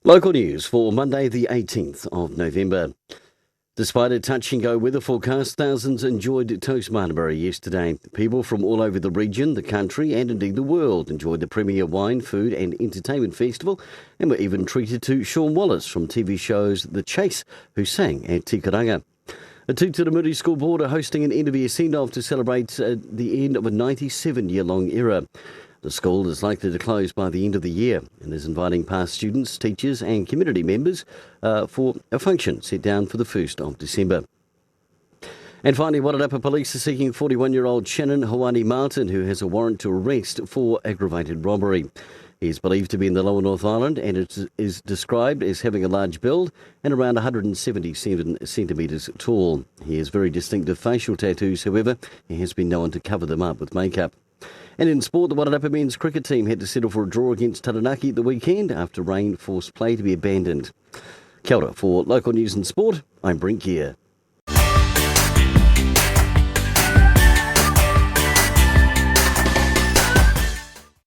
Local news for Monday the 18th of November. Despite a touch-and-go weather forecast, thousands enjoyed Toast Martinbury yesterday. People from all over the region, the country and indeed the world enjoyed the premier wine, food and entertainment festival and were even treated to Sean Wallace from TV shows The Chase, who sang at Tikaranga. A Tūtiramuri School Board are hosting an end-of-year send-off to celebrate the end of a 97-year-long era. The school is likely to close by the end of the year and is inviting past students, teachers and community members for a function set down for the 1st of December. And finally, Wairarapa police are seeking 41-year-old Shannon Hawani Martin, who has a warrant to arrest for aggravated robbery. He is believed to be in the Lower North Island and it is described as having a large build and around 177 centimetres tall. He has very distinctive facial tattoos, however. He has been known to cover them up with makeup. And in sport, the Wairarapa men's cricket team had to settle for a draw against Taranaki at the weekend after rain forced play to be abandoned. Kia ora. For local news and sport, I'm Brent Gare.